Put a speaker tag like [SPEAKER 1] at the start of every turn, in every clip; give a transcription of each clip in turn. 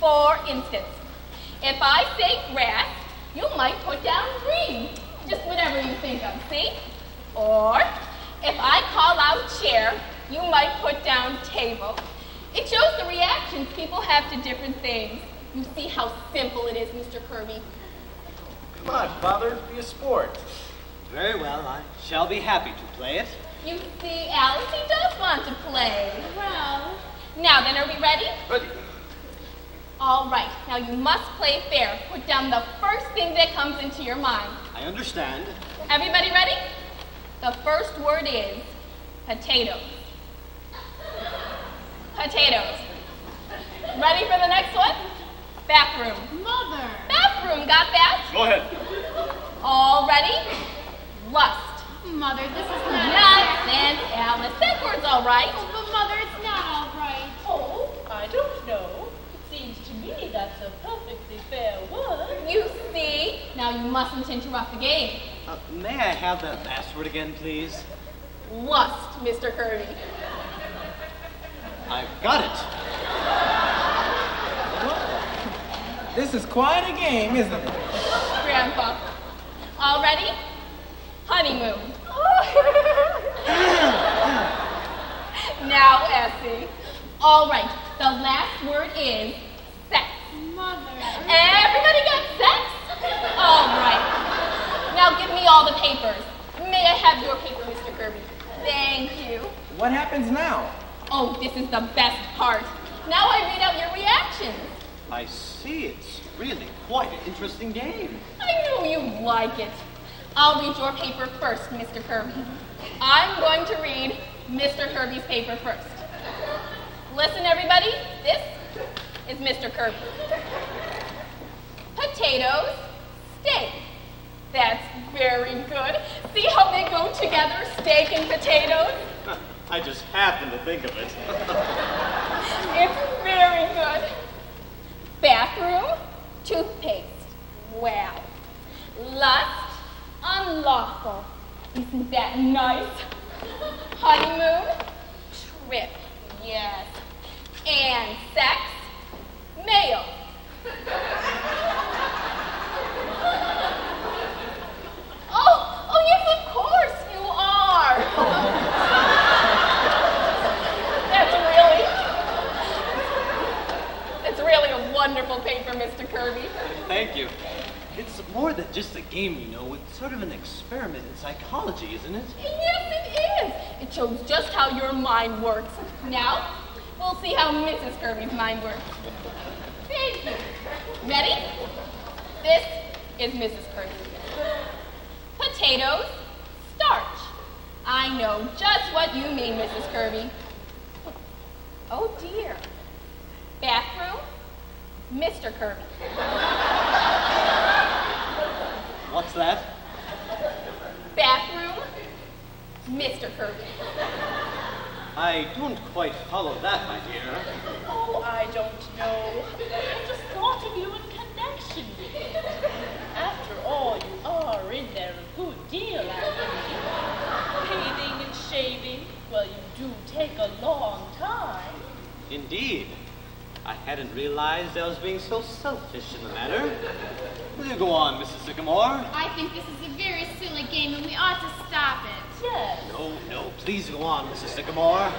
[SPEAKER 1] For instance, if I say grass, you might put down green. Just whatever you think of, see? Or if I call out chair, you might put down table. It shows the reactions people have to different things. You see how simple it is, Mr. Kirby?
[SPEAKER 2] Come on, Father, be a sport.
[SPEAKER 3] Very well, I shall be happy to play it.
[SPEAKER 1] You see, Alice, he does want to play.
[SPEAKER 4] Well,
[SPEAKER 1] Now then, are we ready?
[SPEAKER 2] Ready.
[SPEAKER 1] All right, now you must play fair. Put down the first thing that comes into your mind.
[SPEAKER 3] I understand.
[SPEAKER 1] Everybody ready? The first word is potatoes. Potatoes. Ready for the next one? Bathroom.
[SPEAKER 4] Mother.
[SPEAKER 1] Bathroom, got that?
[SPEAKER 2] Go ahead.
[SPEAKER 1] All ready? Lust.
[SPEAKER 4] Mother, this is not
[SPEAKER 1] Nonsense, Alice. That word's all right.
[SPEAKER 4] Oh, but Mother, it's not all right.
[SPEAKER 5] Oh, I don't know. It seems to me that's a perfectly fair word.
[SPEAKER 1] You see? Now you mustn't interrupt the game.
[SPEAKER 3] May I have that last word again, please?
[SPEAKER 1] Lust, Mr. Kirby.
[SPEAKER 3] I've got it.
[SPEAKER 2] This is quite a game, isn't it?
[SPEAKER 1] Grandpa. All ready? Honeymoon. Now, Essie. All right, the last word is sex.
[SPEAKER 4] Mother.
[SPEAKER 1] Everybody got sex? All right. Now give me all the papers. May I have your paper, Mr. Kirby? Thank you.
[SPEAKER 2] What happens now?
[SPEAKER 1] Oh, this is the best part. Now I read out your reactions.
[SPEAKER 3] I see. It's really quite an interesting game.
[SPEAKER 1] I knew you'd like it. I'll read your paper first, Mr. Kirby. I'm going to read Mr. Kirby's paper first. Listen, everybody. This is Mr. Kirby. Potatoes, steak. That's very good. See how they go together, steak and potatoes?
[SPEAKER 3] I just happened to think of it.
[SPEAKER 1] It's very good. Bathroom, toothpaste. Wow. Lust, unlawful. Isn't that nice? Honeymoon, trip. Yes. And sex, male. Oh, yes, of course you are. That's really a wonderful paper, Mr. Kirby.
[SPEAKER 3] Thank you. It's more than just a game, you know. It's sort of an experiment in psychology, isn't it?
[SPEAKER 1] Yes, it is. It shows just how your mind works. Now, we'll see how Mrs. Kirby's mind works. Thank you. Ready? This is Mrs. Kirby. Potatoes, starch. I know just what you mean, Mrs. Kirby. Oh, dear. Bathroom, Mr. Kirby.
[SPEAKER 3] What's that?
[SPEAKER 1] Bathroom, Mr. Kirby.
[SPEAKER 3] I don't quite follow that, my dear.
[SPEAKER 5] Oh, I don't know. I just thought of you in connection with it. After all, you are in there a good deal, Anthony. Bathing and shaving, well, you do take a long time.
[SPEAKER 3] Indeed. I hadn't realized I was being so selfish in the matter. Will you go on, Mrs. Sycamore?
[SPEAKER 4] I think this is a very silly game and we ought to stop it.
[SPEAKER 5] Yes.
[SPEAKER 3] No, please go on, Mrs. Sycamore.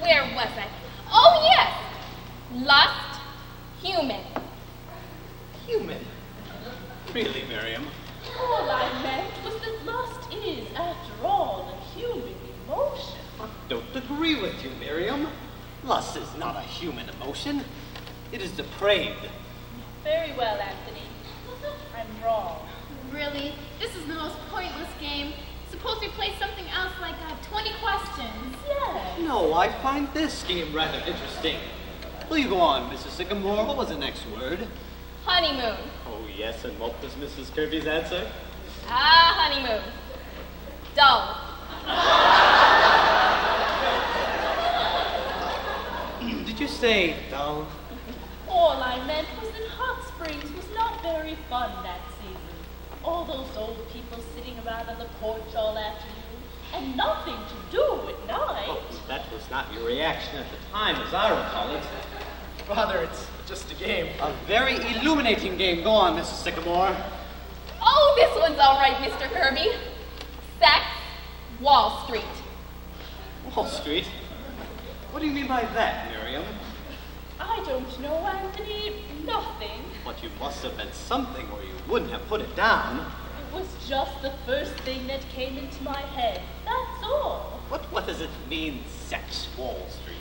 [SPEAKER 1] Where was I? Oh, yes. Lust, human.
[SPEAKER 3] Human? Really, Miriam?
[SPEAKER 5] All I meant was that lust is, after all, a human emotion.
[SPEAKER 3] I don't agree with you, Miriam. Lust is not a human emotion. It is depraved.
[SPEAKER 5] Very well, Anthony. I'm wrong.
[SPEAKER 4] Really? This is the most pointless game. Suppose we play something else like 20 questions.
[SPEAKER 5] Yes.
[SPEAKER 3] No, I find this game rather interesting. Will you go on, Mrs. Sycamore? What was the next word?
[SPEAKER 1] Honeymoon.
[SPEAKER 3] Oh, yes, and what was Mrs. Kirby's answer?
[SPEAKER 1] Honeymoon. Dull.
[SPEAKER 3] Did you say dull?
[SPEAKER 5] All I meant was that Hot Springs was not very fun that season. All those old people sitting around on the porch all afternoon, and nothing to do at night.
[SPEAKER 3] Oh, that was not your reaction at the time, as I recall it.
[SPEAKER 2] Father, it's just a game.
[SPEAKER 3] A very illuminating game. Go on, Mrs. Sycamore.
[SPEAKER 1] Oh, this one's all right, Mr. Kirby. Sex, Wall Street.
[SPEAKER 3] Wall Street? What do you mean by that, Miriam?
[SPEAKER 5] I don't know, Anthony. Nothing.
[SPEAKER 3] But you must have meant something or you wouldn't have put it down.
[SPEAKER 5] It was just the first thing that came into my head. That's all.
[SPEAKER 3] What does it mean, sex, Wall Street?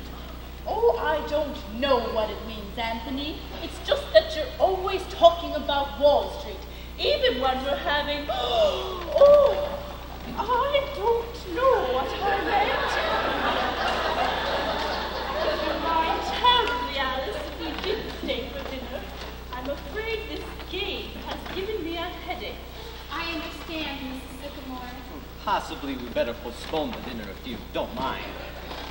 [SPEAKER 5] Oh, I don't know what it means, Anthony. It's just that you're always talking about Wall Street, even when we're having... Oh, I don't know what I meant. Never mind terribly, Alice, if we didn't stay for dinner. I'm afraid this game has given me a headache.
[SPEAKER 4] I understand, Mrs. Sycamore.
[SPEAKER 3] Possibly we better postpone the dinner if you don't mind.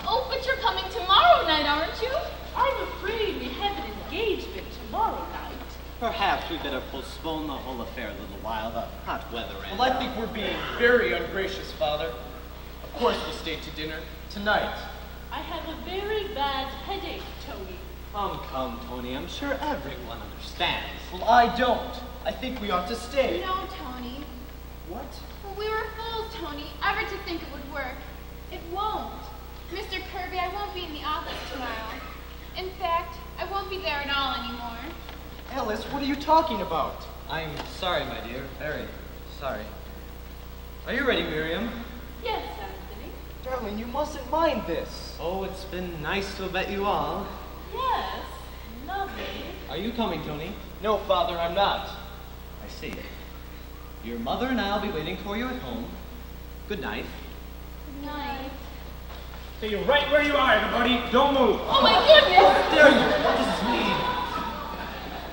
[SPEAKER 1] Oh, but you're coming tomorrow night, aren't you?
[SPEAKER 5] I'm afraid we have an engagement tomorrow night.
[SPEAKER 3] Perhaps we better postpone the whole affair a little while. The hot weather and...
[SPEAKER 2] Well, I think we're being very ungracious, Father. Of course we'll stay to dinner. Tonight.
[SPEAKER 5] I have a very bad headache, Tony.
[SPEAKER 3] Come, Tony. I'm sure everyone understands.
[SPEAKER 2] Well, I don't. I think we ought to stay.
[SPEAKER 4] No, Tony.
[SPEAKER 2] What?
[SPEAKER 4] Well, we were fools, Tony, ever to think it would work. It won't. Mr. Kirby, I won't be in the office tomorrow. In fact, I won't be there at all anymore.
[SPEAKER 2] Alice, what are you talking about?
[SPEAKER 6] I'm sorry, my dear. Very sorry. Are you ready, Miriam?
[SPEAKER 5] Yes, Anthony.
[SPEAKER 2] Darling, you mustn't mind this.
[SPEAKER 3] Oh, it's been nice to have met you all.
[SPEAKER 5] Yes, lovely.
[SPEAKER 3] Are you coming, Tony?
[SPEAKER 2] No, Father, I'm not.
[SPEAKER 3] I see. Your mother and I'll be waiting for you at home. Good night.
[SPEAKER 4] Good night.
[SPEAKER 7] Stay right where you are, everybody. Don't move.
[SPEAKER 1] Oh my goodness!
[SPEAKER 3] Dare you? What does this mean?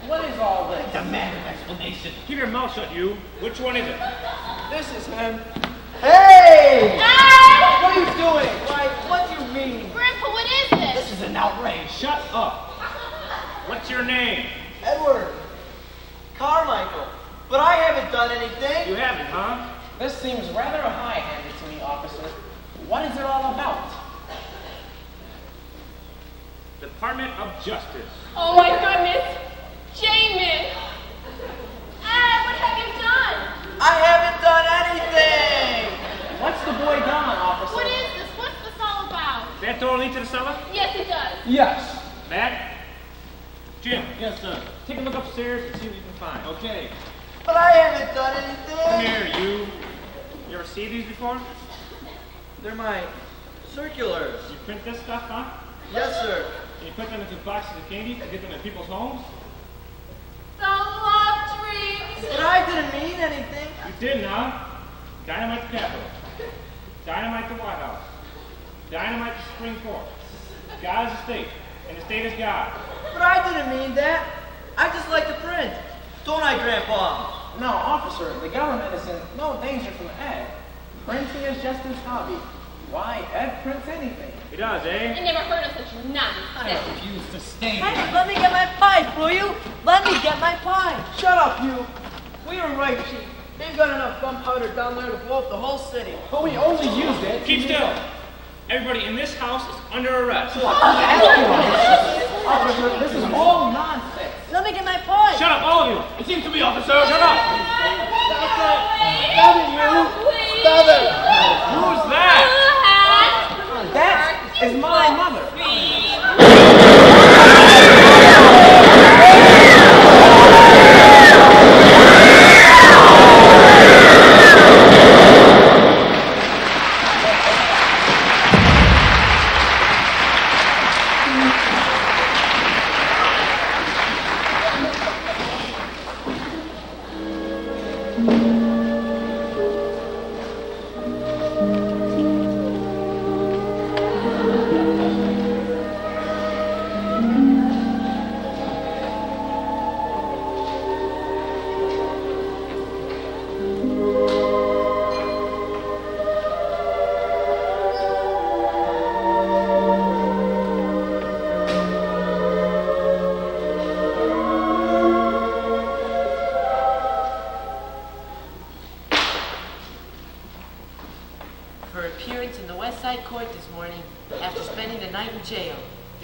[SPEAKER 2] What is all this?
[SPEAKER 3] Demand an explanation.
[SPEAKER 7] Keep your mouth shut, you. Which one is it?
[SPEAKER 2] This is him. Hey!
[SPEAKER 1] Ah!
[SPEAKER 2] What are you doing? Why, what do you mean?
[SPEAKER 4] Grandpa, what is this?
[SPEAKER 3] This is an outrage.
[SPEAKER 7] Shut up. What's your name?
[SPEAKER 2] Edward. Carmichael. But I haven't done anything.
[SPEAKER 7] You haven't, huh?
[SPEAKER 2] This seems rather high-handed to me, officer. What is it all about?
[SPEAKER 7] Department of Justice.
[SPEAKER 1] Oh my goodness! Jamin! Ah, what have you done?
[SPEAKER 2] I haven't done anything! What's the boy done, officer?
[SPEAKER 4] What is this? What's this all about?
[SPEAKER 7] That door lead to the cellar?
[SPEAKER 1] Yes, it does.
[SPEAKER 2] Yes.
[SPEAKER 7] Matt? Jim,
[SPEAKER 3] Yes, sir.
[SPEAKER 7] take a look upstairs and see what you can find.
[SPEAKER 3] Okay.
[SPEAKER 2] But I haven't done anything.
[SPEAKER 7] Come here, you. You ever see these before?
[SPEAKER 2] They're my circulars.
[SPEAKER 7] You print this stuff, huh?
[SPEAKER 2] Yes, sir.
[SPEAKER 7] And you put them into boxes of candy to get them in people's homes?
[SPEAKER 1] The love dreams!
[SPEAKER 2] But I didn't mean anything.
[SPEAKER 7] You did, huh? Dynamite the Capitol. Dynamite the White House. Dynamite the Supreme Court. God is the state, and the state is God.
[SPEAKER 2] But I didn't mean that. I just like to print. Don't I, Grandpa? No, officer, the government is in no danger from Ed. Printing is just his hobby. Why, Ed prints anything.
[SPEAKER 7] He does,
[SPEAKER 1] I
[SPEAKER 7] eh?
[SPEAKER 1] never heard of such nonsense.
[SPEAKER 3] refuse to stay
[SPEAKER 8] Hey, let me get my pie, will you? Let me get my pie.
[SPEAKER 2] Shut up, you. We were right, Chief. They've got enough gunpowder down there to blow up the whole city. But we only used it.
[SPEAKER 7] Keep still. Everybody in this house is under arrest.
[SPEAKER 2] Officer, this is all nonsense.
[SPEAKER 8] Let me get my pie.
[SPEAKER 7] Shut up, all of you. It seems to be, officer. Shut up.
[SPEAKER 2] Stop it, you. Stop it.
[SPEAKER 7] Who's that?
[SPEAKER 2] That is my mother.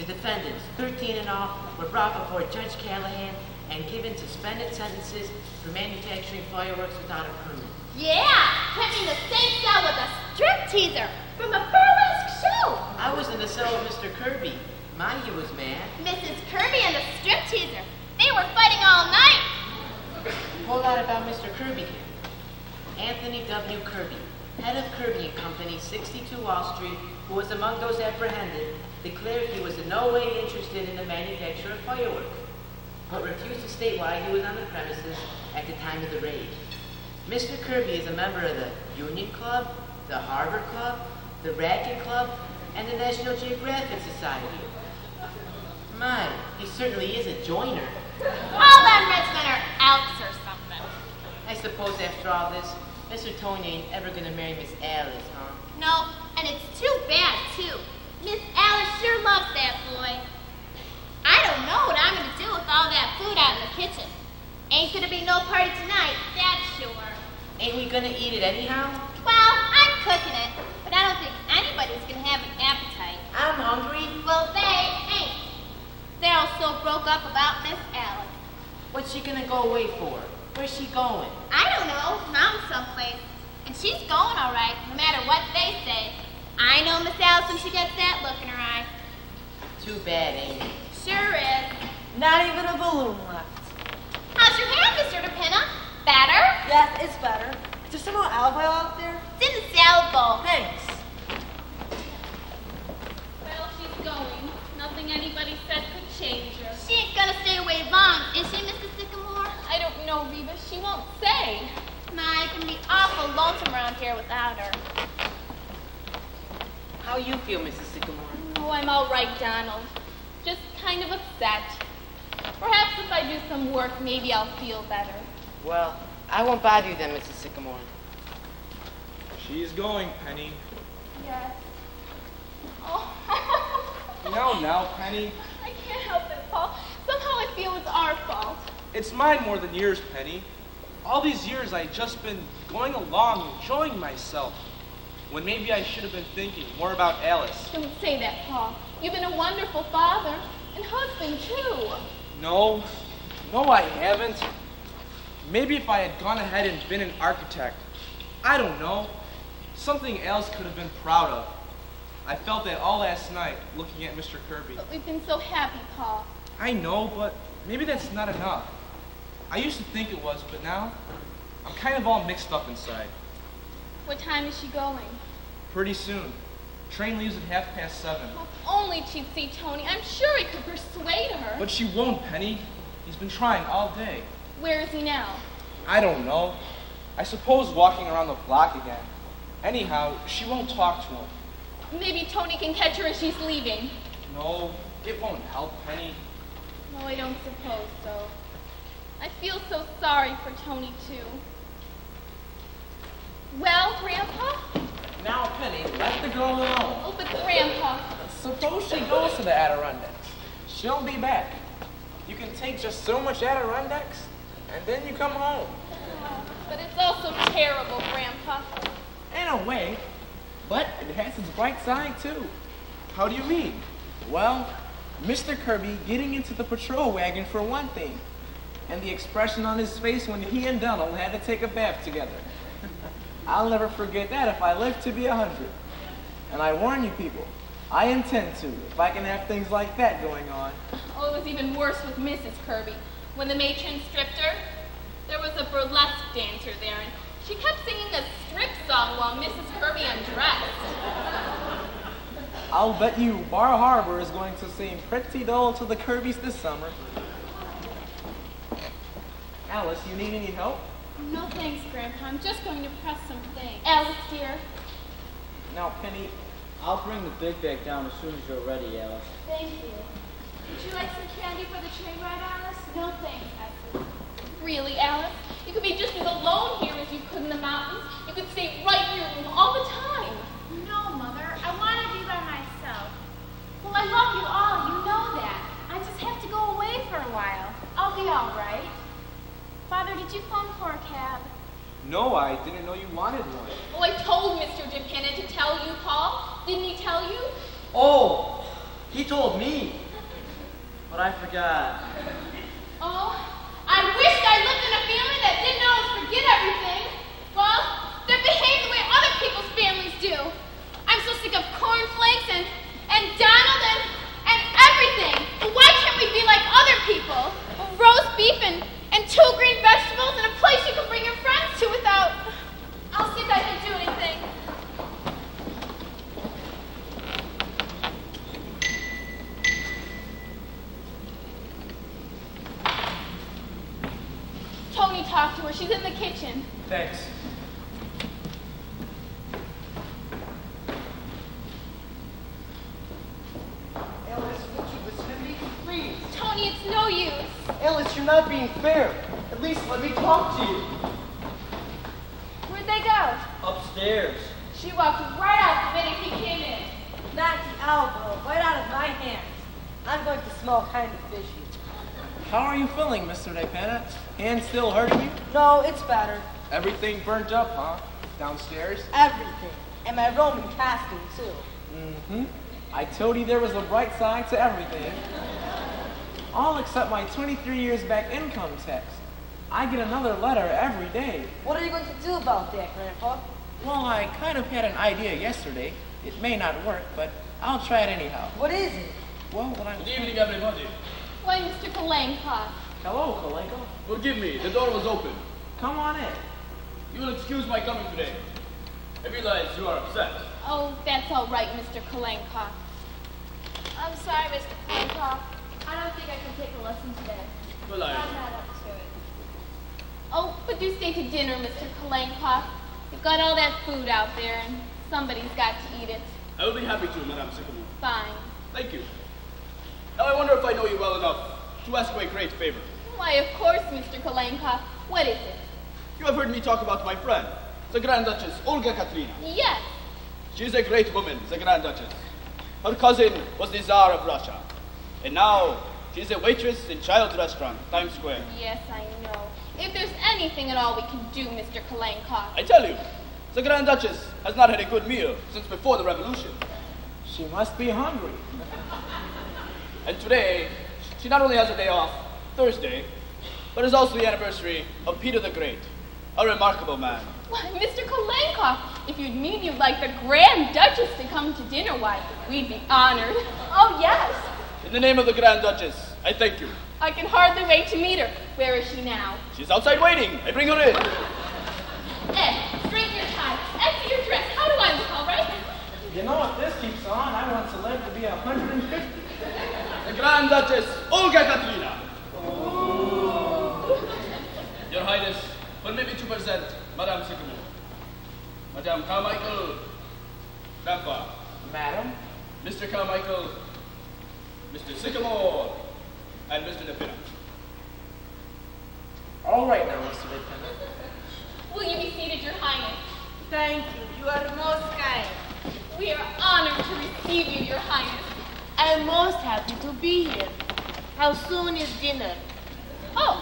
[SPEAKER 9] The defendants, 13 in all, were brought before Judge Callahan and given suspended sentences for manufacturing fireworks without a permit.
[SPEAKER 4] Yeah, put me in the same cell with a stripteaser from a burlesque show.
[SPEAKER 9] I was in the cell with Mr. Kirby. Maya was mad.
[SPEAKER 4] Mrs. Kirby and the stripteaser, they were fighting all night.
[SPEAKER 9] Hold out about Mr. Kirby here. Anthony W. Kirby, head of Kirby and Company, 62 Wall Street, who was among those apprehended, declared he was in no way interested in the manufacture of fireworks, but refused to state why he was on the premises at the time of the raid. Mr. Kirby is a member of the Union Club, the Harvard Club, the Racket Club, and the National Geographic Society. My, he certainly is a joiner.
[SPEAKER 4] All them rich men are elks or something.
[SPEAKER 9] I suppose after all this, Mr. Tony ain't ever gonna marry Miss Alice, huh?
[SPEAKER 4] No, and it's too bad, too. Miss Alice sure loves that boy. I don't know what I'm gonna do with all that food out in the kitchen. Ain't gonna be no party tonight, that's sure.
[SPEAKER 9] Ain't we gonna eat it anyhow?
[SPEAKER 4] Well, I'm cooking it, but I don't think anybody's gonna have an appetite.
[SPEAKER 9] I'm hungry.
[SPEAKER 4] Well, they ain't. They're all so broke up about Miss Alice.
[SPEAKER 9] What's she gonna go away for? Where's she going?
[SPEAKER 4] I don't know, mountain someplace. And she's going all right, no matter what they say. I know Miss Alice when she gets that look in her eye.
[SPEAKER 9] Too bad, ain't it?
[SPEAKER 4] Sure is.
[SPEAKER 8] Not even a balloon left.
[SPEAKER 4] How's your hand, Mr. DePinna? Better?
[SPEAKER 8] Yes, it's better. Is there some more olive oil out there?
[SPEAKER 4] It's in the salad bowl.
[SPEAKER 8] Thanks.
[SPEAKER 1] Well, she's going. Nothing anybody said could change her.
[SPEAKER 4] She ain't gonna stay away long, is she, Mrs. Sycamore?
[SPEAKER 1] I don't know, Reba. She won't say.
[SPEAKER 4] My, it can be awful lonesome around here without her.
[SPEAKER 9] How you feel, Mrs. Sycamore?
[SPEAKER 1] Oh, I'm all right, Donald. Just kind of upset. Perhaps if I do some work, maybe I'll feel better.
[SPEAKER 9] Well, I won't bother you then, Mrs. Sycamore.
[SPEAKER 7] She's going, Penny.
[SPEAKER 1] Yes. Oh.
[SPEAKER 7] Now, Penny.
[SPEAKER 1] I can't help it, Paul. Somehow I feel it's our fault.
[SPEAKER 10] It's mine more than yours, Penny. All these years I've just been going along, enjoying myself, when maybe I should have been thinking more about Alice.
[SPEAKER 1] Don't say that, Paul. You've been a wonderful father and husband, too.
[SPEAKER 10] No, I haven't. Maybe if I had gone ahead and been an architect, I don't know, something else could have been proud of. I felt that all last night, looking at Mr. Kirby.
[SPEAKER 1] But we've been so happy, Paul.
[SPEAKER 10] I know, but maybe that's not enough. I used to think it was, but now, I'm kind of all mixed up inside.
[SPEAKER 1] What time is she going?
[SPEAKER 10] Pretty soon. Train leaves at 7:30.
[SPEAKER 1] If only she'd see Tony. I'm sure he could persuade her.
[SPEAKER 10] But she won't, Penny. He's been trying all day.
[SPEAKER 1] Where is he now?
[SPEAKER 10] I don't know. I suppose walking around the block again. Anyhow, she won't talk to him.
[SPEAKER 1] Maybe Tony can catch her as she's leaving.
[SPEAKER 10] No, it won't help, Penny.
[SPEAKER 1] No, I don't suppose so. I feel so sorry for Tony, too. Well, Grandpa?
[SPEAKER 2] Now, Penny, let the girl alone.
[SPEAKER 1] Oh, but Grandpa.
[SPEAKER 2] Suppose she goes to the Adirondacks. She'll be back. You can take just so much Adirondacks, and then you come home.
[SPEAKER 1] But it's also terrible, Grandpa.
[SPEAKER 2] In a way, but it has its bright side, too.
[SPEAKER 10] How do you mean?
[SPEAKER 2] Well, Mr. Kirby getting into the patrol wagon for one thing, and the expression on his face when he and Donald had to take a bath together. I'll never forget that if I live to be 100. And I warn you people, I intend to, if I can have things like that going on.
[SPEAKER 1] Oh, it was even worse with Mrs. Kirby. When the matron stripped her, there was a burlesque dancer there, and she kept singing a strip song while Mrs. Kirby undressed.
[SPEAKER 2] I'll bet you Bar Harbor is going to sing Pretty Doll to the Kirbys this summer. Alice, you need any help?
[SPEAKER 1] No thanks, Grandpa. I'm just going to press some things. Alice, dear.
[SPEAKER 2] Now, Penny,
[SPEAKER 6] I'll bring the big bag down as soon as you're ready, Alice.
[SPEAKER 4] Thank you. Would you like some candy for the train ride, Alice?
[SPEAKER 1] No thanks, Esther. Really, Alice? You could be just as alone here as you could in the mountains. You could stay right in your room all the time.
[SPEAKER 4] No, Mother. I want to be by myself. Well, I love you all. You know that. I just have to go away for a while. I'll be all right. Father, did you phone for a cab?
[SPEAKER 10] No, I didn't know you wanted one.
[SPEAKER 1] Oh, I told Mr. DePinna to tell you, Paul. Didn't he tell you?
[SPEAKER 2] Oh, He told me. But I forgot.
[SPEAKER 4] Oh, I wished I lived in a family that didn't always forget everything. Well, that behaved the way other people's families do. I'm so sick of cornflakes and Donald and everything. Why can't we be like other people? Roast beef and 2 green vegetables and a place you can bring your friends to without... I'll see if I can do anything. Tony, talk to her. She's in the kitchen.
[SPEAKER 10] Thanks.
[SPEAKER 11] Alice, won't you listen to me? Please.
[SPEAKER 4] Tony, it's no use.
[SPEAKER 11] Alice, you're not being fair. At least let me talk to you.
[SPEAKER 4] Where'd they go?
[SPEAKER 2] Upstairs.
[SPEAKER 4] She walked right out the minute he came in.
[SPEAKER 8] Not the elbow, right out of my hands. I'm going to smell kind of fishy.
[SPEAKER 10] How are you feeling, Mr. DePena? Hand still hurting you?
[SPEAKER 8] No, it's better.
[SPEAKER 10] Everything burnt up, huh? Downstairs?
[SPEAKER 8] Everything. And my Roman casting, too.
[SPEAKER 10] Mm-hmm. I told you there was a bright side to everything. All except my 23 years back income tax. I get another letter every day.
[SPEAKER 8] What are you going to do about that, Grandpa?
[SPEAKER 10] Well, I kind of had an idea yesterday. It may not work, but I'll try it anyhow.
[SPEAKER 8] What is it?
[SPEAKER 10] Well, what I'm...
[SPEAKER 12] Good evening, everybody.
[SPEAKER 1] Why, Mr. Kalenka?
[SPEAKER 10] Hello, Kalenko.
[SPEAKER 12] Forgive me, the door was open.
[SPEAKER 10] Come on in.
[SPEAKER 12] You will excuse my coming today. I realize you are upset.
[SPEAKER 1] Oh, that's all right, Mr. Kalenka.
[SPEAKER 4] I'm sorry, Mr. Kalenka. I don't think I can take a lesson today.
[SPEAKER 12] Well,
[SPEAKER 4] I'm not up to it.
[SPEAKER 1] Oh, but do stay to dinner, Mr. Kalenka. You've got all that food out there, and somebody's got to eat it.
[SPEAKER 12] I will be happy to, Madame Sycamore.
[SPEAKER 1] Fine.
[SPEAKER 12] Thank you. Now I wonder if I know you well enough to ask you a great favor.
[SPEAKER 1] Why, of course, Mr. Kalenka. What is it?
[SPEAKER 12] You have heard me talk about my friend, the Grand Duchess, Olga Katrina.
[SPEAKER 1] Yes.
[SPEAKER 12] She is a great woman, the Grand Duchess. Her cousin was the Tsar of Russia. And now, she is a waitress in Child's Restaurant, Times Square.
[SPEAKER 1] Yes, I know. If there's anything at all we can do, Mr. Kalenka.
[SPEAKER 12] I tell you, the Grand Duchess has not had a good meal since before the revolution.
[SPEAKER 10] She must be hungry.
[SPEAKER 12] And today, she not only has a day off, Thursday, but it's also the anniversary of Peter the Great, a remarkable man.
[SPEAKER 1] Why, Mr. Kalenka, if you'd mean you'd like the Grand Duchess to come to dinner, why, we'd be honored. Oh, yes.
[SPEAKER 12] In the name of the Grand Duchess, I thank you.
[SPEAKER 1] I can hardly wait to meet her. Where is she now?
[SPEAKER 12] She's outside waiting. I bring her in.
[SPEAKER 1] Ed, straighten your tie. Empty your dress. How do I look, all right?
[SPEAKER 10] You know, if this keeps on, I want to live to be 150.
[SPEAKER 12] The Grand Duchess, Olga Katrina. Your Highness, permit me to present Madame Sycamore. Madame Carmichael, Grandpa.
[SPEAKER 10] Madam?
[SPEAKER 12] Mr. Carmichael, Mr. Sycamore, and Mr. DePena.
[SPEAKER 10] All right now, Mr. DePena.
[SPEAKER 1] Will you be seated, Your Highness?
[SPEAKER 8] Thank you. You are most kind.
[SPEAKER 1] We are honored to receive you, Your Highness.
[SPEAKER 5] I'm most happy to be here. How soon is dinner?
[SPEAKER 1] Oh,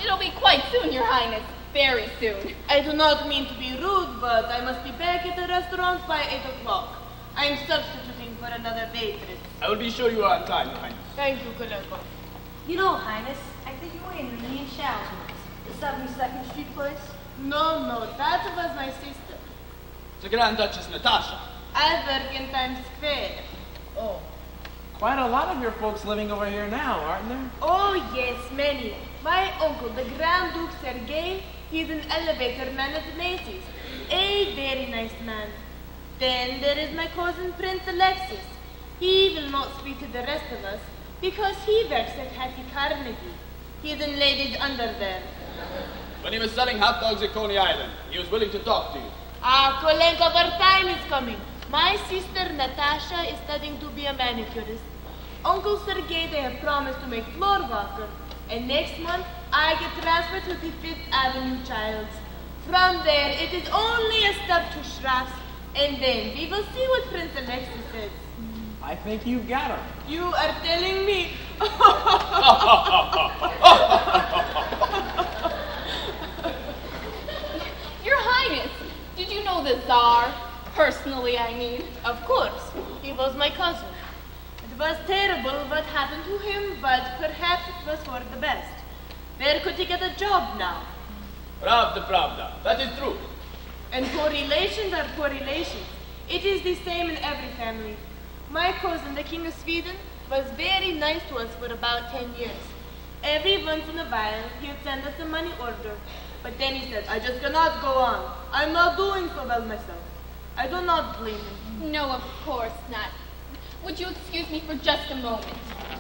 [SPEAKER 1] it'll be quite soon, Your Highness. Very soon.
[SPEAKER 5] I do not mean to be rude, but I must be back at the restaurant by 8 o'clock. I'm substituting for another waitress.
[SPEAKER 12] I will be sure you are on time, Your Highness.
[SPEAKER 5] Thank you, Kalenko.
[SPEAKER 8] You know, Highness, I think you were in Renee and Shall's once. The 72nd Street place?
[SPEAKER 5] No, that was my sister.
[SPEAKER 12] The Grand Duchess Natasha.
[SPEAKER 5] I work in Times Square.
[SPEAKER 8] Oh.
[SPEAKER 10] Quite a lot of your folks living over here now, aren't there?
[SPEAKER 5] Oh, yes, many. My uncle, the Grand Duke Sergei, he's an elevator man at Macy's. A very nice man. Then there is my cousin Prince Alexis. He will not speak to the rest of us because he works at Hattie Carnegie. He's in ladies' underwear.
[SPEAKER 12] When he was selling hot dogs at Coney Island, he was willing to talk to you.
[SPEAKER 5] Ah, Kolenko, our time is coming. My sister Natasha is studying to be a manicurist. Uncle Sergei, they have promised to make floor walker. And next month, I get transferred to the 5th Avenue Childs. From there, it is only a step to Schraff's, and then we will see what Prince Alexis says.
[SPEAKER 10] I think you've got her.
[SPEAKER 5] You are telling me?
[SPEAKER 1] Your Highness, did you know the Tsar? Personally, I mean.
[SPEAKER 5] Of course. He was my cousin. It was terrible what happened to him, but perhaps it was for the best. Where could he get a job now?
[SPEAKER 12] Pravda. That is true.
[SPEAKER 5] And correlations are correlations. It is the same in every family. My cousin, the King of Sweden, was very nice to us for about 10 years. Every once in a while, he'd send us a money order. But then he said, I just cannot go on. I'm not doing so well myself. I do not blame him.
[SPEAKER 1] No, of course not. Would you excuse me for just a moment?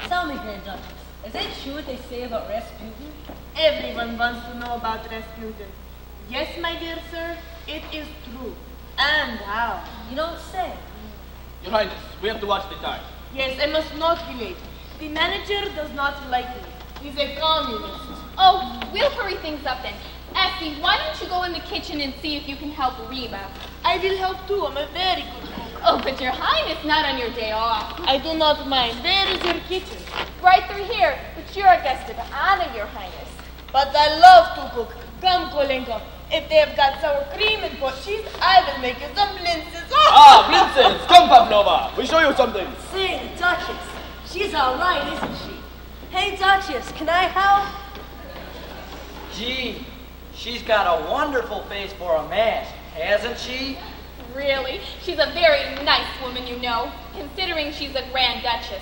[SPEAKER 8] Tell me, Grand Duchess, is it true what they say about Rasputin?
[SPEAKER 5] Everyone wants to know about Rasputin. Yes, my dear sir, it is true. And how?
[SPEAKER 8] You don't say.
[SPEAKER 12] Your Highness, we have to watch the time.
[SPEAKER 5] Yes, I must not be late. The manager does not like me. He's a communist.
[SPEAKER 1] Oh, we'll hurry things up then. Essie, why don't you go in the kitchen and see if you can help Reba?
[SPEAKER 5] I will help too. I'm a very good cook.
[SPEAKER 1] Oh, but your Highness, not on your day off.
[SPEAKER 5] I do not mind. Where is your kitchen?
[SPEAKER 1] Right through here. But you're a guest of honor, your Highness.
[SPEAKER 5] But I love to cook. Come, Kolenko. If they have got sour cream and pot cheese, I will make you some blintzes.
[SPEAKER 12] Blintzes! Come, Pavlova. We'll show you something.
[SPEAKER 8] Say, the Duchess. She's all right, isn't she? Hey, Duchess, can I help?
[SPEAKER 2] Gee, she's got a wonderful face for a mask, hasn't she?
[SPEAKER 1] Really? She's a very nice woman, you know, considering she's a Grand Duchess.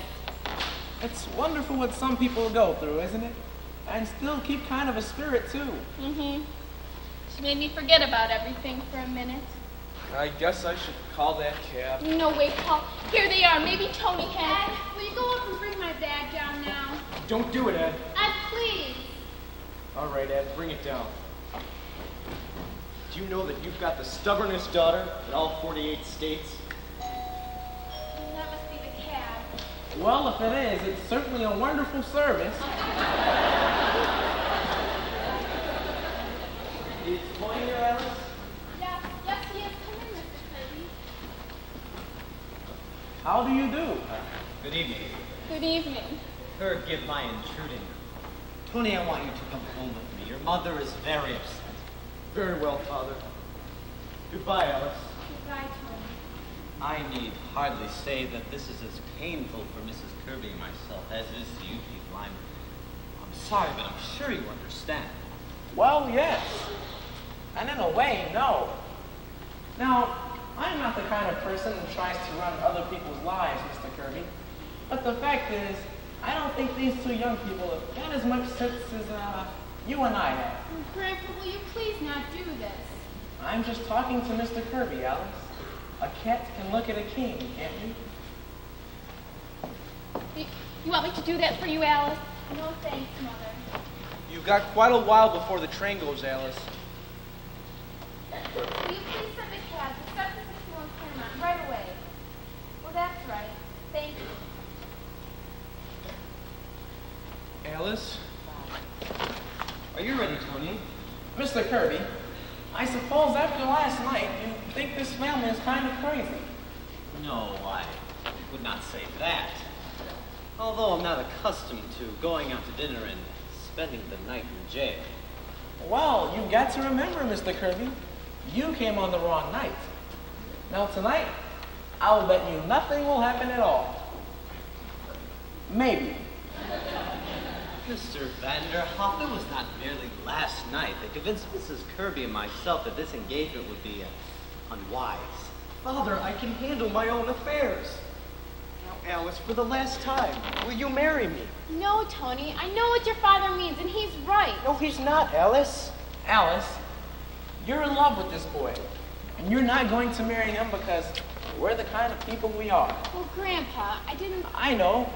[SPEAKER 10] It's wonderful what some people go through, isn't it? And still keep kind of a spirit, too.
[SPEAKER 1] Mm-hmm. She made me forget about everything for a minute.
[SPEAKER 10] I guess I should call that cab.
[SPEAKER 1] No way, Paul. Here they are. Maybe Tony can.
[SPEAKER 4] Ed, will you go up and bring my bag down now?
[SPEAKER 10] Don't do it, Ed.
[SPEAKER 4] Ed, please.
[SPEAKER 10] All right, Ed, bring it down.
[SPEAKER 3] Do you know that you've got the stubbornest daughter in all 48 states?
[SPEAKER 4] That must be the cab.
[SPEAKER 10] Well, if it is, it's certainly a wonderful service.
[SPEAKER 2] Is Tony here, Alice?
[SPEAKER 4] Yes, he is. Come in, Mr. Kirby.
[SPEAKER 10] How do you do?
[SPEAKER 3] Good evening.
[SPEAKER 1] Good evening.
[SPEAKER 3] Forgive my intruding. Tony, I want you to come home with me. Your mother is very upset.
[SPEAKER 10] Very well, Father.
[SPEAKER 3] Goodbye, Alice.
[SPEAKER 4] Goodbye, Tony.
[SPEAKER 3] I need hardly say that this is as painful for Mrs. Kirby and myself as it is to you people. I'm sorry, but I'm sure you understand.
[SPEAKER 10] Well, yes. And in a way, no. Now, I'm not the kind of person who tries to run other people's lives, Mr. Kirby. But the fact is, I don't think these two young people have got as much sense as you and I have.
[SPEAKER 4] Grandpa, will you please not do this?
[SPEAKER 10] I'm just talking to Mr. Kirby, Alice. A cat can look at a king, can't you?
[SPEAKER 1] You want me to do that for you, Alice?
[SPEAKER 4] No thanks, Mother.
[SPEAKER 10] You've got quite a while before the train goes, Alice.
[SPEAKER 4] Will you please send the cab to 761 Claremont right away? Well, that's right. Thank you.
[SPEAKER 10] Alice?
[SPEAKER 3] Are you ready, Tony?
[SPEAKER 10] Mr. Kirby, I suppose after last night, you think this family is kind of crazy.
[SPEAKER 3] No, I would not say that. Although I'm not accustomed to going out to dinner and spending the night in jail.
[SPEAKER 10] Well, you've got to remember, Mr. Kirby, you came on the wrong night. Now tonight, I will bet you nothing will happen at all. Maybe.
[SPEAKER 3] Mr. Vanderhoff, it was not merely last night that convinced Mrs. Kirby and myself that this engagement would be unwise. Father, I can handle my own affairs. Now, Alice, for the last time, will you marry me?
[SPEAKER 4] No, Tony. I know what your father means, and he's right.
[SPEAKER 3] No, he's not, Alice.
[SPEAKER 10] Alice, you're in love with this boy, and you're not going to marry him because we're the kind of people we are.
[SPEAKER 4] Well, Grandpa, I didn't...
[SPEAKER 10] I know.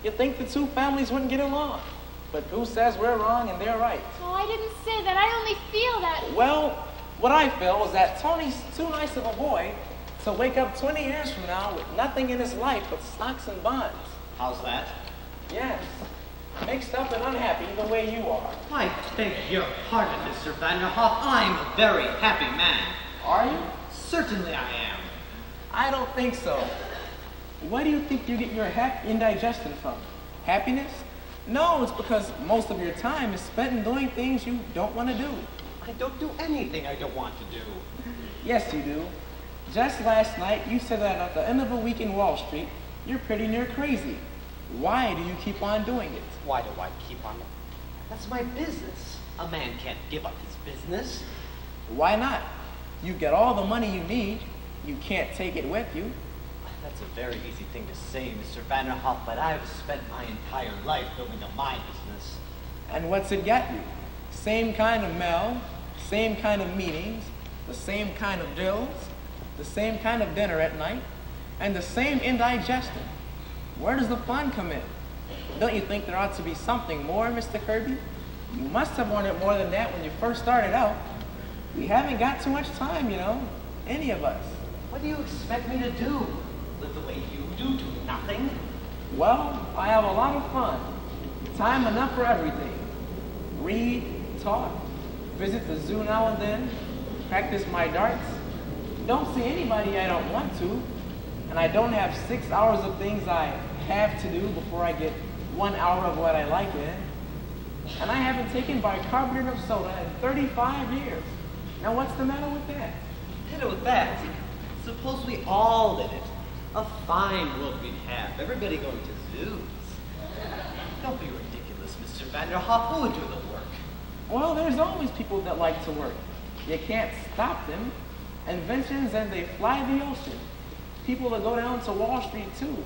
[SPEAKER 10] You think the two families wouldn't get along. But who says we're wrong and they're right?
[SPEAKER 4] Oh, I didn't say that. I only feel that...
[SPEAKER 10] Well, what I feel is that Tony's too nice of a boy to wake up 20 years from now with nothing in his life but stocks and bonds.
[SPEAKER 3] How's that?
[SPEAKER 10] Yes. Mixed up and unhappy the way you are.
[SPEAKER 3] I beg your pardon, Mr. Vanderhoff. I'm a very happy man.
[SPEAKER 10] Are you?
[SPEAKER 3] Certainly I am.
[SPEAKER 10] I don't think so. Where do you think you get your happy indigestion from? Happiness? No, it's because most of your time is spent in doing things you don't want to do.
[SPEAKER 3] I don't do anything I don't want to do.
[SPEAKER 10] Yes, you do. Just last night, you said that at the end of a week in Wall Street, You're pretty near crazy. Why do you keep on doing it?
[SPEAKER 3] Why do I keep on? That's my business. A man can't give up his business.
[SPEAKER 10] Why not? You get all the money you need. You can't take it with you.
[SPEAKER 3] That's a very easy thing to say, Mr. Vanderhoff, but I've spent my entire life building up my business.
[SPEAKER 10] And what's it get you? Same kind of mail, same kind of meetings, the same kind of bills, the same kind of dinner at night, and the same indigestion. Where does the fun come in? Don't you think there ought to be something more, Mr. Kirby? You must have wanted more than that when you first started out. We haven't got too much time, you know, any of us.
[SPEAKER 3] What do you expect me to do? Live the way you do nothing?
[SPEAKER 10] Well, I have a lot of fun. Time enough for everything. Read, talk, visit the zoo now and then, practice my darts. Don't see anybody I don't want to, and I don't have 6 hours of things I have to do before I get 1 hour of what I like in. And I haven't taken bicarbonate of soda in 35 years. Now what's the matter with that?
[SPEAKER 3] Matter with that? Suppose we all did it. A fine world we'd have. Everybody going to zoos. Don't be ridiculous, Mr. Vanderhoff. Who would do the work?
[SPEAKER 10] Well, there's always people that like to work. You can't stop them. Inventions and they fly the ocean. People that go down to Wall Street too,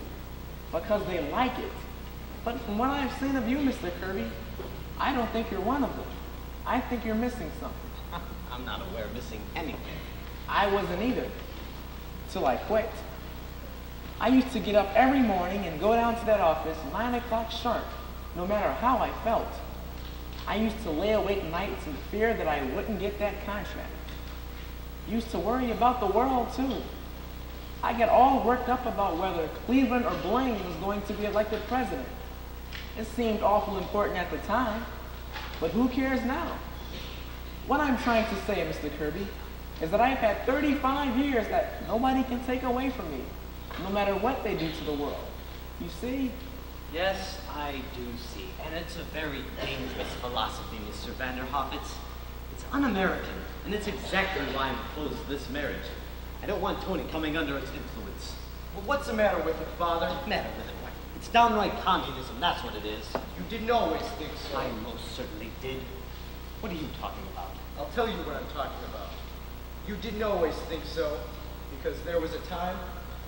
[SPEAKER 10] because they like it. But from what I've seen of you, Mr. Kirby, I don't think you're one of them. I think you're missing something.
[SPEAKER 3] I'm not aware of missing anything.
[SPEAKER 10] I wasn't either, till I quit. I used to get up every morning and go down to that office 9 o'clock sharp, no matter how I felt. I used to lay awake nights in fear that I wouldn't get that contract. Used to worry about the world too. I got all worked up about whether Cleveland or Blaine was going to be elected president. It seemed awful important at the time, but who cares now? What I'm trying to say, Mr. Kirby, is that I've had 35 years that nobody can take away from me, no matter what they do to the world. You see?
[SPEAKER 3] Yes, I do see. And it's a very dangerous philosophy, Mr. Vanderhoff. It's un-American, and it's exactly why I'm opposed to this marriage. I don't want Tony coming under its influence.
[SPEAKER 11] Well, what's the matter with it, Father?
[SPEAKER 3] Matter with it? It's downright communism, that's what it is.
[SPEAKER 11] You didn't always think so.
[SPEAKER 3] I most certainly did. What are you talking about?
[SPEAKER 11] I'll tell you what I'm talking about. You didn't always think so, because there was a time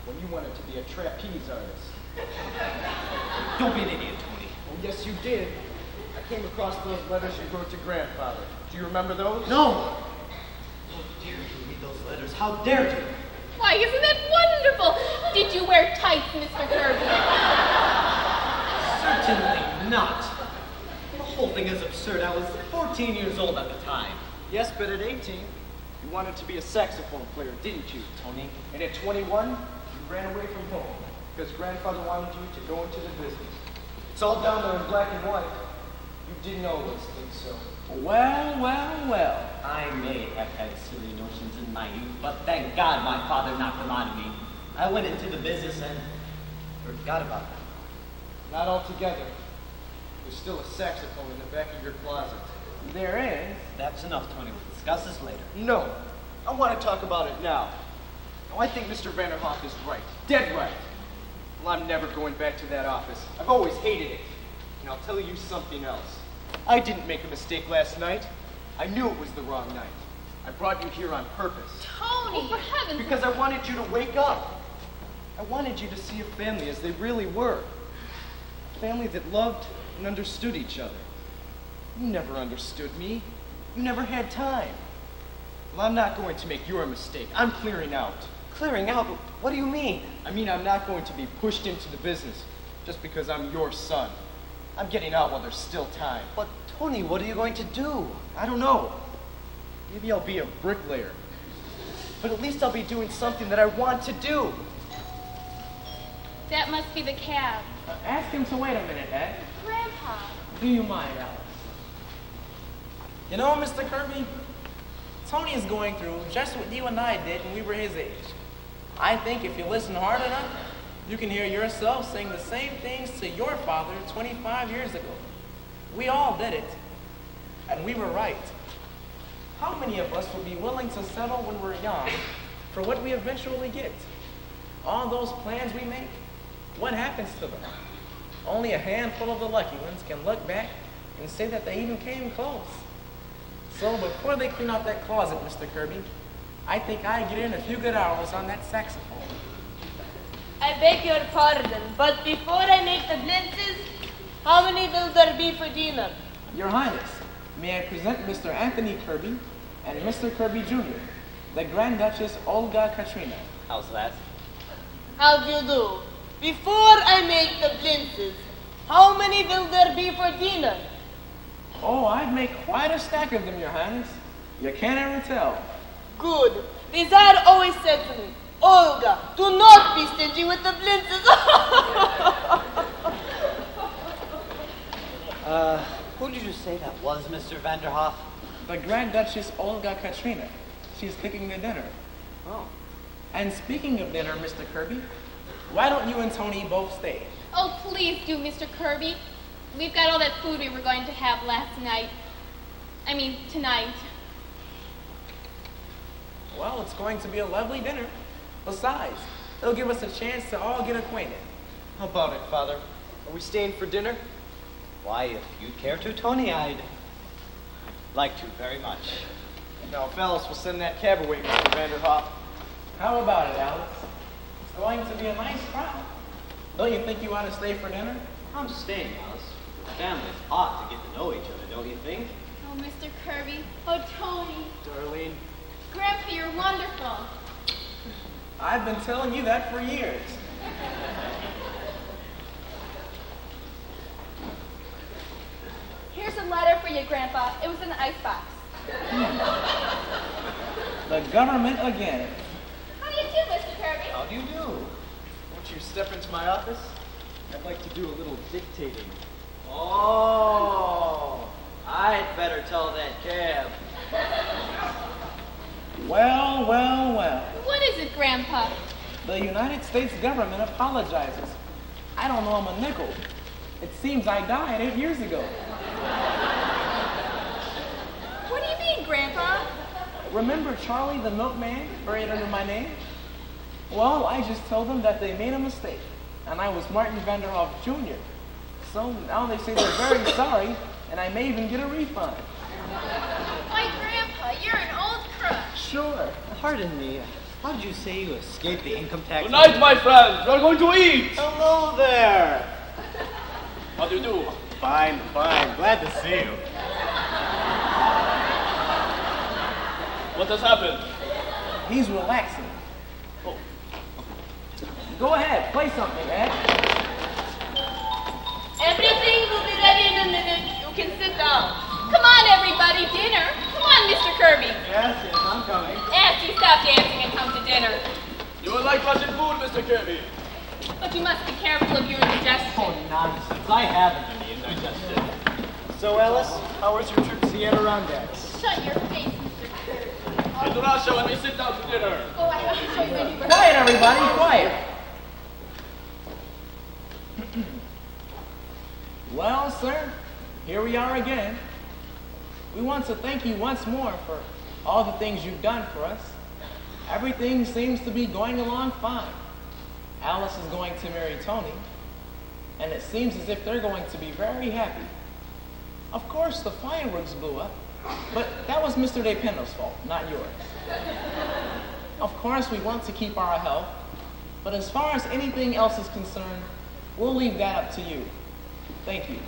[SPEAKER 11] when you wanted to be a trapeze artist.
[SPEAKER 3] Don't be an idiot, Tony.
[SPEAKER 11] Oh, yes, you did. I came across those letters you wrote to Grandfather. Do you remember those?
[SPEAKER 3] No! How dare you read those letters? How dare you?
[SPEAKER 1] Why, isn't that wonderful? Did you wear tights, Mr. Kirby?
[SPEAKER 3] Certainly not. The whole thing is absurd. I was 14 years old at the time.
[SPEAKER 11] Yes, but at 18, you wanted to be a saxophone player, didn't you,
[SPEAKER 3] Tony?
[SPEAKER 11] And at 21, you ran away from home because Grandfather wanted you to go into the business. It's all down there in black and white. You didn't always think so.
[SPEAKER 10] Well, well, well.
[SPEAKER 3] I may have had silly notions in my youth, but thank God my father knocked them out of me. I went into the business and forgot about them.
[SPEAKER 11] Not altogether. There's still a saxophone in the back of your closet.
[SPEAKER 10] There is.
[SPEAKER 3] That's enough, Tony. We'll discuss this later.
[SPEAKER 11] No. I want to talk about it now. Now, I think Mr. Vanderhoff is right. Dead right. Well, I'm never going back to that office. I've always hated it. And I'll tell you something else. I didn't make a mistake last night. I knew it was the wrong night. I brought you here on purpose.
[SPEAKER 1] Tony, oh, for heaven's sake.
[SPEAKER 11] Because I wanted you to wake up. I wanted you to see a family as they really were. A family that loved and understood each other. You never understood me. You never had time. Well, I'm not going to make your mistake. I'm clearing out.
[SPEAKER 3] Clearing out? What do you mean?
[SPEAKER 11] I mean, I'm not going to be pushed into the business just because I'm your son. I'm getting out while there's still time.
[SPEAKER 3] But, Tony, what are you going to do?
[SPEAKER 11] I don't know. Maybe I'll be a bricklayer. But at least I'll be doing something that I want to do.
[SPEAKER 1] That must be the cab.
[SPEAKER 10] Ask him to wait a minute, Ed.
[SPEAKER 1] Grandpa.
[SPEAKER 10] Do you mind, Alice? You know, Mr. Kirby, Tony is going through just what you and I did when we were his age. I think if you listen hard enough, you can hear yourself saying the same things to your father 25 years ago. We all did it, and we were right. How many of us would be willing to settle when we're young for what we eventually get? All those plans we make,
[SPEAKER 2] what happens to them? Only a handful of the lucky ones can look back and say that they even came close. So before they clean out that closet, Mr. Kirby, I think I get in a few good hours on that saxophone.
[SPEAKER 5] I beg your pardon, but before I make the blintzes, how many will there be for dinner?
[SPEAKER 2] Your Highness, may I present Mr. Anthony Kirby and Mr. Kirby Jr., the Grand Duchess Olga Katrina.
[SPEAKER 3] How's that?
[SPEAKER 5] How do you do? Before I make the blintzes, how many will there be for dinner?
[SPEAKER 2] Oh, I'd make quite a stack of them, Your Highness. You can't ever tell.
[SPEAKER 5] Good. The Tsar always said to me, Olga, do not be stingy with the blintzes.
[SPEAKER 3] Who did you say that was, Mr. Vanderhoff?
[SPEAKER 2] The Grand Duchess Olga Katrina. She's cooking the dinner.
[SPEAKER 3] Oh.
[SPEAKER 2] And speaking of dinner, Mr. Kirby, why don't you and Tony both stay?
[SPEAKER 1] Oh, please do, Mr. Kirby. We've got all that food we were going to have last night. I mean, tonight.
[SPEAKER 2] Well, it's going to be a lovely dinner. Besides, it'll give us a chance to all get acquainted.
[SPEAKER 11] How about it, Father? Are we staying for dinner?
[SPEAKER 3] Why, if you'd care to, Tony, I'd like to very much.
[SPEAKER 11] Now, if Alice will send that cab away, Mr. Vanderhoff.
[SPEAKER 2] How about it, Alice? It's going to be a nice crowd. Don't you think you ought to stay for dinner?
[SPEAKER 3] I'm staying, Alice. Families ought to get to know each other, don't you think?
[SPEAKER 1] Oh, Mr. Kirby. Oh, Tony.
[SPEAKER 11] Darlene.
[SPEAKER 1] Grandpa, you're wonderful.
[SPEAKER 2] I've been telling you that for years.
[SPEAKER 1] Here's a letter for you, Grandpa. It was in the icebox.
[SPEAKER 2] The government again.
[SPEAKER 1] How do you do, Mr. Kirby?
[SPEAKER 3] How do you do?
[SPEAKER 11] Won't you step into my office? I'd like to do a little dictating.
[SPEAKER 3] Oh, I'd better tell that cab.
[SPEAKER 2] Well, well, well.
[SPEAKER 1] What is it, Grandpa?
[SPEAKER 2] The United States government apologizes. I don't know him a nickel. It seems I died 8 years ago.
[SPEAKER 1] What do you mean, Grandpa?
[SPEAKER 2] Remember Charlie the milkman buried under my name? Well, I just told them that they made a mistake, and I was Martin Vanderhoff Jr. So now they say they're very sorry, and I may even get a refund.
[SPEAKER 4] Why, Grandpa, you're an old crook.
[SPEAKER 2] Sure.
[SPEAKER 3] Pardon me. How did you say you escaped the income tax?
[SPEAKER 12] Good night, my friends. We're going to eat.
[SPEAKER 3] Hello there.
[SPEAKER 12] How do you do?
[SPEAKER 3] Fine, fine. Glad to see you.
[SPEAKER 12] What has happened?
[SPEAKER 2] He's relaxing.
[SPEAKER 12] Oh.
[SPEAKER 2] Go ahead, play something, Ed.
[SPEAKER 5] Everything will be ready in a minute. You can sit down.
[SPEAKER 1] Come on, everybody, dinner. Come on, Mr. Kirby.
[SPEAKER 3] Yes, yes, I'm coming.
[SPEAKER 1] After you stop dancing and come to dinner.
[SPEAKER 12] You will like Russian food, Mr. Kirby.
[SPEAKER 1] But you must be careful of your indigestion.
[SPEAKER 3] Oh, nonsense. I haven't any indigestion.
[SPEAKER 11] So, Alice, how was your trip to the Adirondacks?
[SPEAKER 1] Shut your face, Mr. Kirby.
[SPEAKER 12] In Russia, when we sit down to dinner.
[SPEAKER 1] Oh, I'll show you my new bird.
[SPEAKER 2] Quiet, everybody, quiet. Well, sir, here we are again. We want to thank you once more for all the things you've done for us. Everything seems to be going along fine. Alice is going to marry Tony, and it seems as if they're going to be very happy. Of course, the fireworks blew up, but that was Mr. DePindo's fault, not yours. Of course, we want to keep our health, but as far as anything else is concerned, we'll leave that up to you. Thank you.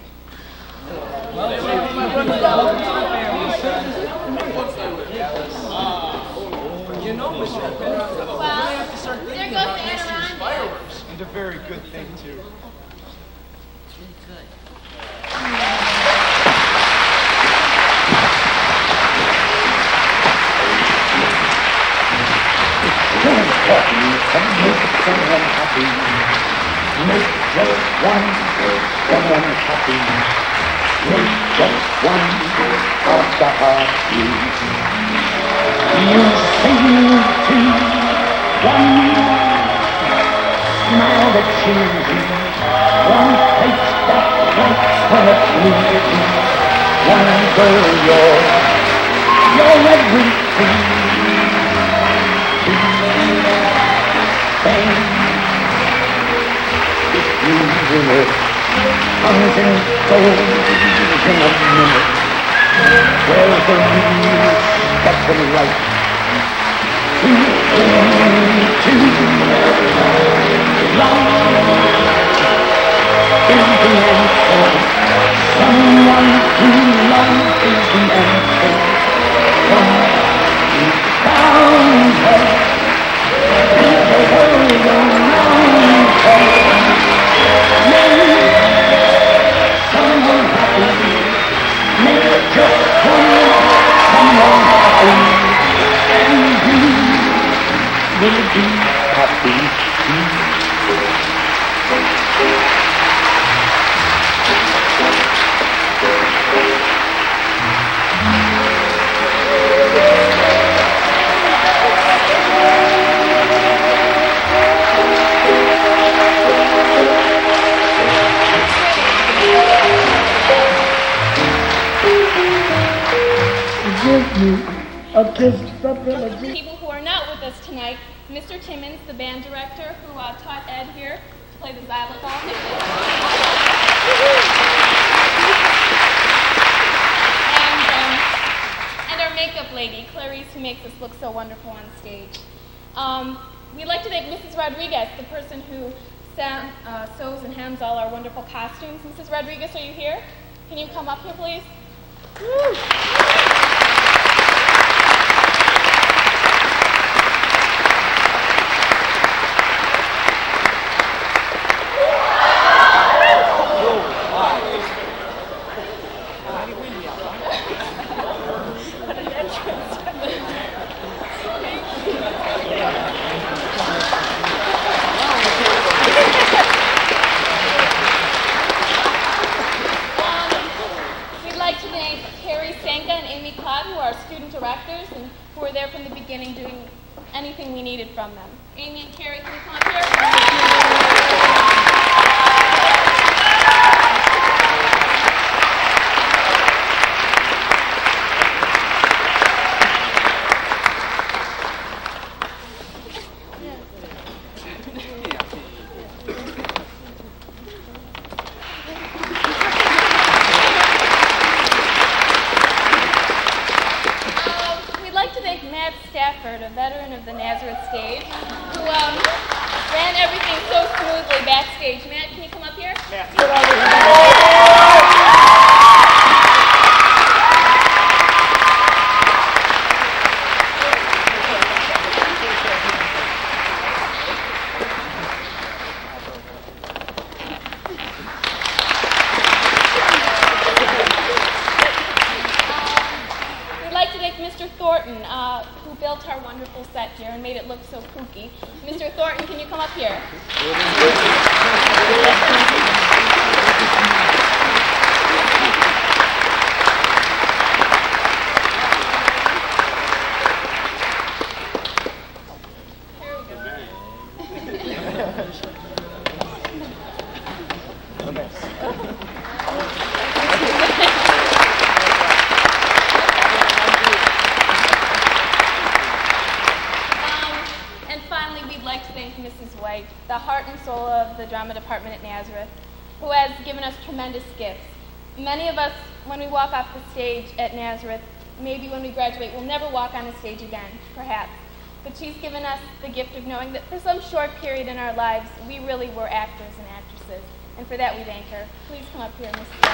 [SPEAKER 11] You know, Mr. Vanderhoff,
[SPEAKER 1] Well,
[SPEAKER 11] we have to start
[SPEAKER 1] there
[SPEAKER 11] thinking
[SPEAKER 1] goes
[SPEAKER 11] about
[SPEAKER 1] the
[SPEAKER 11] next year's
[SPEAKER 1] Adirondacks.
[SPEAKER 11] fireworks. And a very good thing, too.
[SPEAKER 9] It's really good.
[SPEAKER 13] Someone happy. Make just one someone happy. Make just one of the heartbeat. You sing to one smile that cheers you, one face that lights when it's near you, one girl you're everything. Bang. dinner comes and goes in a minute. Where's the real second light? Too long is the answer. Someone too long is the answer. Someone found her. Leave the world around her. Make someone happy. Make just someone happy. And you will be happy too.
[SPEAKER 1] People who are not with us tonight, Mr. Timmons, the band director, who taught Ed here to play the xylophone. And our makeup lady, Clarice, who makes us look so wonderful on stage. We'd like to thank Mrs. Rodriguez, the person who sews and hems all our wonderful costumes. Mrs. Rodriguez, are you here? Can you come up here, please? Woo. Directors and who were there from the beginning doing anything we needed from them. Amy and Carrie, can you come up here? A veteran of the Nazareth stage, who ran everything so smoothly backstage. Matt, can you come up here? Matt, get over here. Mr. Thornton, who built our wonderful set here and made it look so kooky. Mr. Thornton, can you come up here? The heart and soul of the drama department at Nazareth, who has given us tremendous gifts. Many of us, when we walk off the stage at Nazareth, maybe when we graduate, we'll never walk on a stage again, perhaps. But she's given us the gift of knowing that for some short period in our lives, we really were actors and actresses. And for that, we thank her. Please come up here, Mrs.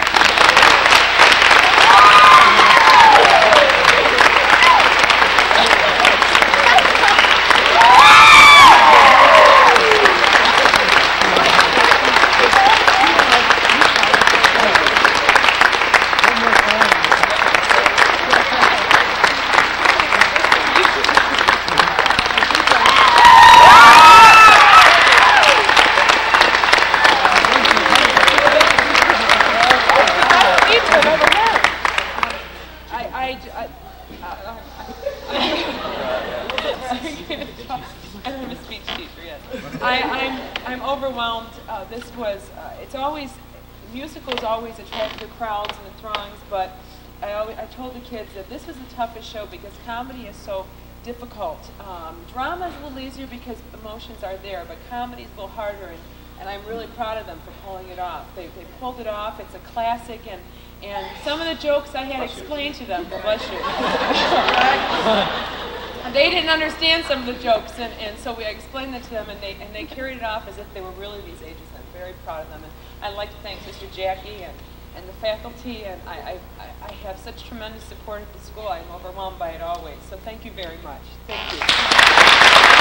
[SPEAKER 14] I'm overwhelmed. Musicals always attract the crowds and the throngs, but I told the kids that this was the toughest show because comedy is so difficult. Drama is a little easier because emotions are there, but comedy is a little harder. and I'm really proud of them for pulling it off. They pulled it off. It's a classic, and some of the jokes I had explained to them. Bless you. They didn't understand some of the jokes, and so we explained it to them, and they carried it off as if they were really these ages. I'm very proud of them, and I'd like to thank Sister Jackie and the faculty, and I have such tremendous support at the school. I'm overwhelmed by it always. So thank you very much. Thank you.